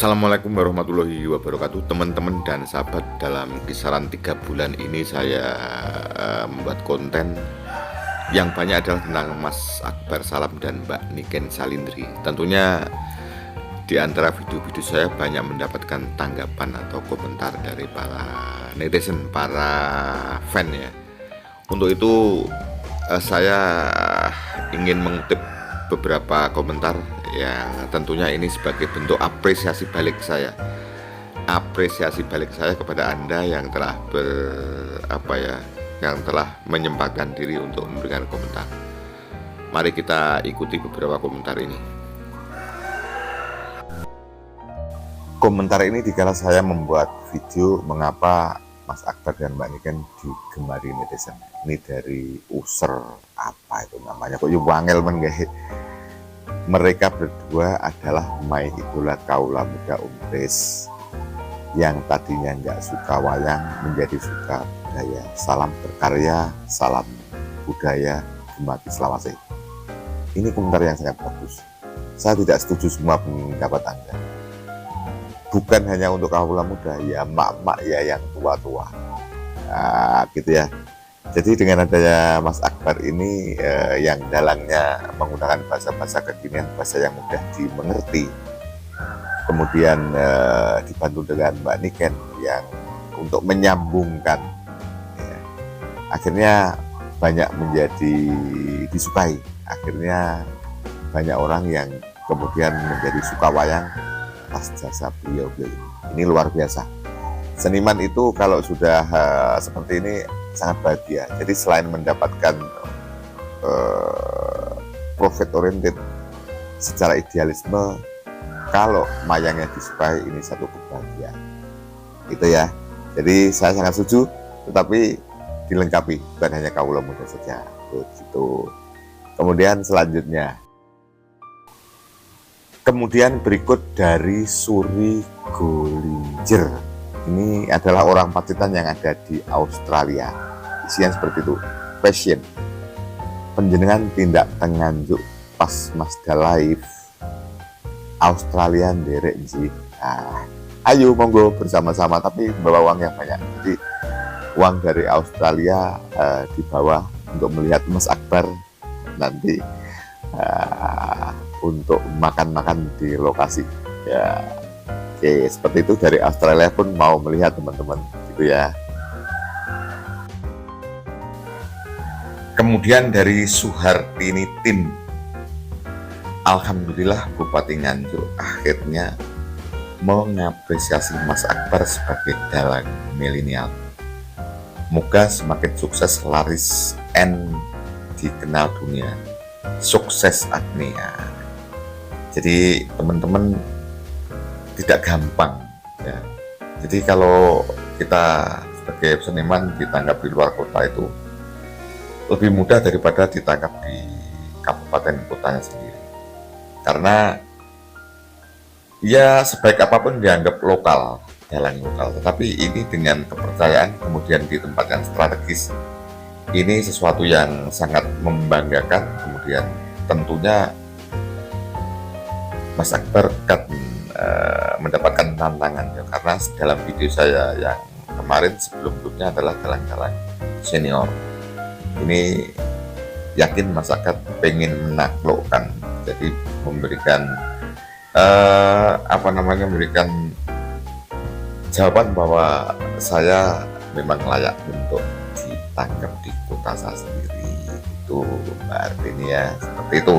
Assalamualaikum warahmatullahi wabarakatuh, teman-teman dan sahabat. Dalam kisaran 3 bulan ini saya membuat konten yang banyak adalah tentang Mas Akbar Salam dan Mbak Niken Salindri. Tentunya di antara video-video saya banyak mendapatkan tanggapan atau komentar dari para netizen, para fan ya. Untuk itu saya ingin mengutip beberapa komentar yang tentunya ini sebagai bentuk apresiasi balik saya kepada Anda yang telah yang telah menyempatkan diri untuk memberikan komentar. Mari kita ikuti beberapa komentar ini. Komentar ini dikala saya membuat video mengapa Mas Akbar dan Mbak Niken digemari netizen. Ini dari user apa itu namanya, kok wangel men guys. Mereka berdua adalah my idola kaula muda Umpris yang tadinya nggak suka wayang menjadi suka budaya. Salam berkarya, salam budaya, gemati selawase. Ini komentar yang sangat bagus. Saya tidak setuju semua pendapat Anda. Bukan hanya untuk kaula muda, ya mak-mak ya yang tua-tua. Nah, gitu ya. Jadi dengan adanya Mas Akbar ini yang dalangnya menggunakan bahasa-bahasa kekinian, bahasa yang mudah dimengerti, kemudian dibantu dengan Mbak Niken yang untuk menyambungkan, ya, akhirnya banyak menjadi disukai. Akhirnya banyak orang yang kemudian menjadi suka wayang atas jasa beliau-beliau ini luar biasa. Seniman itu kalau sudah seperti ini sangat bahagia. Jadi selain mendapatkan profit oriented secara idealisme, kalau mayangnya disukai ini satu kebahagiaan. Itu ya. Jadi saya sangat setuju, tetapi dilengkapi bukan hanya kaula muda saja. Begitu. Kemudian selanjutnya. Kemudian berikut dari Suri Golinjer. Ini adalah orang Pacitan yang ada di Australia. Isinya seperti itu. Passion. Penjenengan tindak tenganjuk pas Mazda Live Australia derek sih. Nah, ayo monggo bersama-sama, tapi bawa uang yang banyak. Jadi uang dari Australia dibawa untuk melihat Mas Akbar nanti untuk makan-makan di lokasi. Ya. Oke, seperti itu dari Australia pun mau melihat teman-teman, gitu ya. Kemudian dari Suhartini Tin, alhamdulillah Bupati Nganjuk akhirnya mengapresiasi Mas Akbar sebagai dalang milenial. Moga semakin sukses, laris, and dikenal dunia. Sukses Agnia. Jadi teman-teman tidak gampang ya. Jadi kalau kita sebagai seniman ditangkap di luar kota itu lebih mudah daripada ditangkap di kabupaten kotanya sendiri, karena ya sebaik apapun dianggap lokal, dalang lokal, tetapi ini dengan kepercayaan kemudian di tempat yang strategis, ini sesuatu yang sangat membanggakan. Kemudian tentunya Mas Akbar kan mendapatkan tantangan ya, karena dalam video saya yang kemarin sebelumnya adalah dalang-dalang senior. Ini yakin masyarakat pengen menaklukkan, jadi memberikan memberikan jawaban bahwa saya memang layak untuk ditangkap di kota saya sendiri. Itu Mbak Artini ya, seperti itu.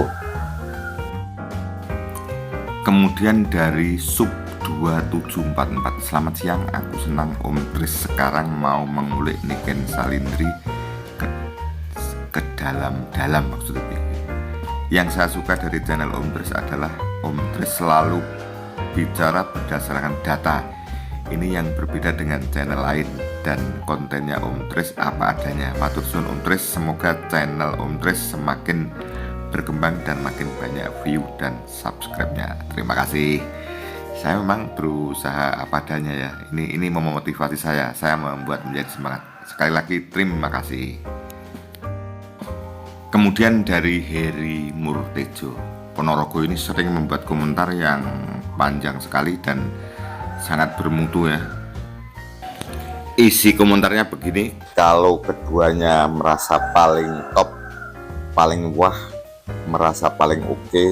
Kemudian dari Sub 2744, selamat siang, aku senang Om Tris sekarang mau mengulik Niken Salindri ke dalam maksudnya. Yang saya suka dari channel Om Tris adalah Om Tris selalu bicara berdasarkan data. Ini yang berbeda dengan channel lain, dan kontennya Om Tris apa adanya. Matur suwun Om Tris, semoga channel Om Tris semakin berkembang dan makin banyak view dan subscribe-nya. Terima kasih. Saya memang berusaha apa adanya ya. Ini memotivasi saya membuat menjadi semangat. Sekali lagi terima kasih. Kemudian dari Heri Murtejo, Ponorogo ini sering membuat komentar yang panjang sekali dan sangat bermutu ya. Isi komentarnya begini, kalau keduanya merasa paling top, paling wah, merasa paling oke,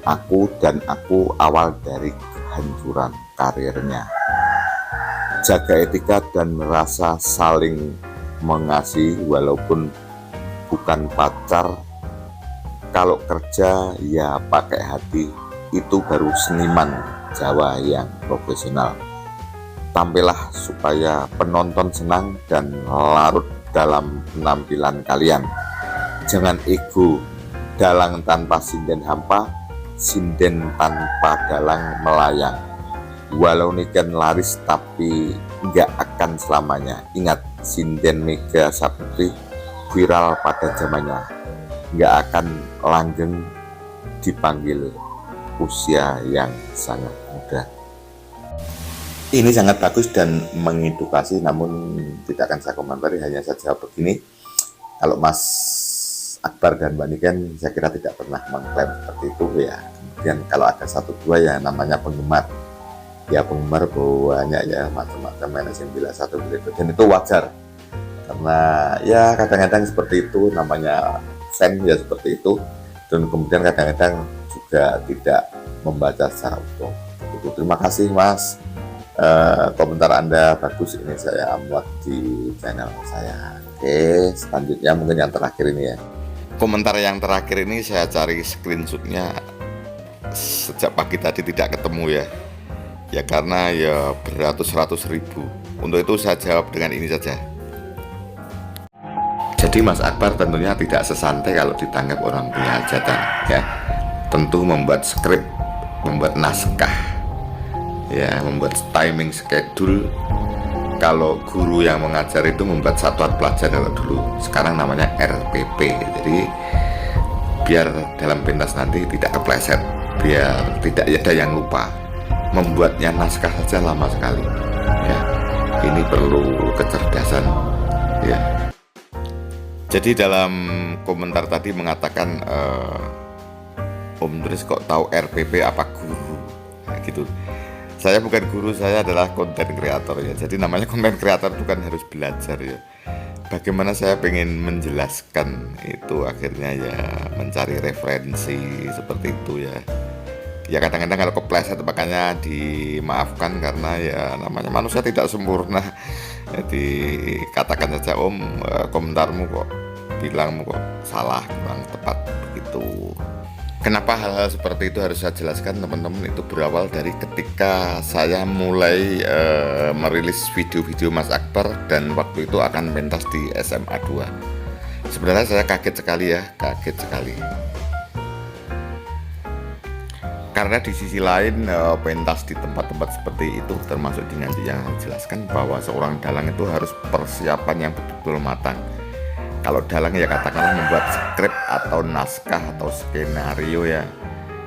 aku awal dari kehancuran karirnya. Jaga etika dan rasa saling mengasihi walaupun bukan pacar. Kalau kerja ya pakai hati, itu baru seniman Jawa yang profesional. Tampillah supaya penonton senang dan larut dalam penampilan kalian. Jangan ego, dalang tanpa sinden hampa, sinden tanpa dalang melayang. Walau niken laris tapi nggak akan selamanya. Ingat, sinden Mega Saputri viral pada zamannya, nggak akan langgeng dipanggil usia yang sangat muda. Ini sangat bagus dan mengedukasi, namun tidak akan saya komentari, hanya saja begini. Kalau Mas Akbar dan Mbak Niken saya kira tidak pernah mengklaim seperti itu ya. Kemudian kalau ada satu dua ya namanya penggemar. Ya penggemar banyak ya, macam-macam, manasin bila satu berikut, dan itu wajar. Karena ya kadang-kadang seperti itu, namanya fan ya seperti itu. Dan kemudian kadang-kadang juga tidak membaca secara utuh. Terima kasih Mas. Komentar Anda bagus, ini saya muat di channel saya. Oke, selanjutnya mungkin yang terakhir ini ya. Komentar yang terakhir ini saya cari screenshotnya sejak pagi tadi tidak ketemu ya. Ya karena ya beratus-ratus ribu. Untuk itu saya jawab dengan ini saja. Jadi Mas Akbar tentunya tidak sesantai kalau ditanggap orang punya hajatan ya. Tentu membuat skrip, membuat naskah ya, membuat timing schedule. Kalau guru yang mengajar itu membuat satuan pelajar kalau dulu, sekarang namanya RPP. Jadi biar dalam pentas nanti tidak kepleset, biar tidak ada yang lupa, membuatnya naskah saja lama sekali ya. Ini perlu kecerdasan ya. Jadi dalam komentar tadi mengatakan Om Dris kok tahu RPP apa guru nah, gitu. Saya bukan guru, saya adalah konten kreator ya. Jadi namanya konten kreator bukan harus belajar ya. Bagaimana saya pengen menjelaskan itu, akhirnya ya mencari referensi seperti itu ya. Ya kadang-kadang kalau kepleset makanya dimaafkan, karena ya namanya manusia tidak sempurna. Jadi katakan saja Om, komentarmu kok, bilangmu kok salah, kurang tepat begitu. Kenapa hal-hal seperti itu harus saya jelaskan teman-teman? Itu berawal dari ketika saya mulai merilis video-video Mas Akbar, dan waktu itu akan pentas di SMA 2. Sebenarnya saya kaget sekali ya, kaget sekali. Karena di sisi lain pentas di tempat-tempat seperti itu, termasuk dengan yang saya jelaskan bahwa seorang dalang itu harus persiapan yang betul-betul matang. Kalau dalang ya katakanlah membuat skrip atau naskah atau skenario ya,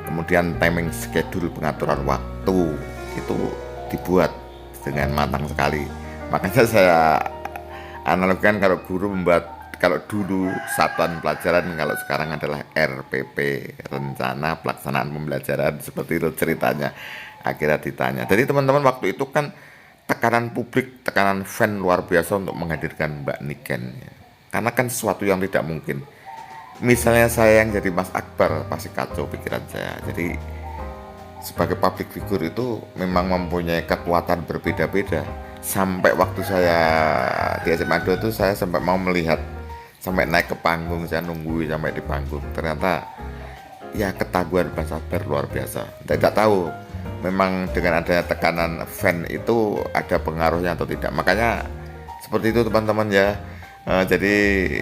kemudian timing schedule, pengaturan waktu itu dibuat dengan matang sekali. Makanya saya analogikan kalau guru membuat, kalau dulu satuan pelajaran, kalau sekarang adalah RPP, rencana pelaksanaan pembelajaran, seperti itu ceritanya. Akhirnya ditanya. Jadi teman-teman, waktu itu kan tekanan publik, tekanan fan luar biasa untuk menghadirkan Mbak Niken ya. Karena kan sesuatu yang tidak mungkin. Misalnya saya yang jadi Mas Akbar, pasti kacau pikiran saya. Jadi sebagai public figure itu memang mempunyai kekuatan berbeda-beda. Sampai waktu saya di SMA 2 itu saya sampai mau melihat, sampai naik ke panggung, saya nunggu sampai di panggung. Ternyata ya ketaguhan Mas Akbar luar biasa. Tidak tahu memang dengan adanya tekanan fan itu ada pengaruhnya atau tidak. Makanya seperti itu teman-teman ya. Jadi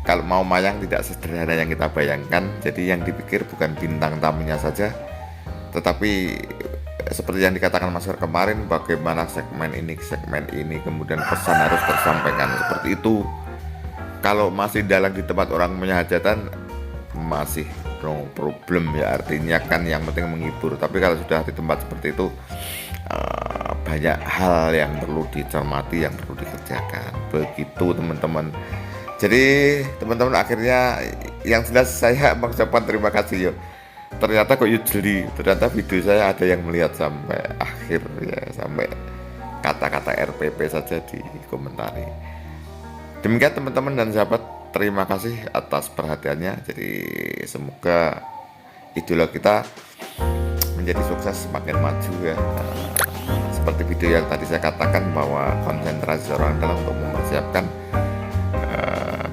kalau mau mayang tidak sederhana yang kita bayangkan. Jadi yang dipikir bukan bintang tamunya saja, tetapi seperti yang dikatakan Mas kemarin, bagaimana segmen ini, kemudian pesan harus tersampaikan seperti itu. Kalau masih dalang di tempat orang punya hajatan, masih no problem ya, artinya kan yang penting menghibur. Tapi kalau sudah di tempat seperti itu, banyak hal yang perlu dicermati, yang perlu dikerjakan. Begitu teman-teman. Jadi teman-teman, akhirnya yang jelas saya mengucapkan terima kasih ya ternyata kok jeli, ternyata video saya ada yang melihat sampai akhir ya, sampai kata-kata RPP saja dikomentari. Demikian teman-teman dan sahabat, terima kasih atas perhatiannya. Jadi semoga idola kita menjadi sukses, semakin maju ya. Seperti video yang tadi saya katakan, bahwa konsentrasi orang adalah untuk mempersiapkan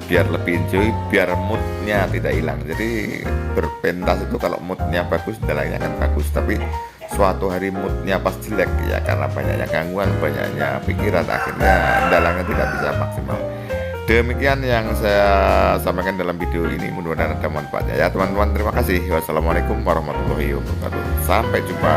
biar lebih enjoy, biar moodnya tidak hilang. Jadi berpentas itu kalau moodnya bagus, dalangnya akan bagus. Tapi suatu hari moodnya pas jelek ya, karena banyaknya gangguan, banyaknya pikiran, akhirnya dalangnya tidak bisa maksimal. Demikian yang saya sampaikan dalam video ini, mudah-mudahan ada manfaatnya ya teman-teman. Terima kasih. Wassalamualaikum warahmatullahi wabarakatuh. Sampai jumpa.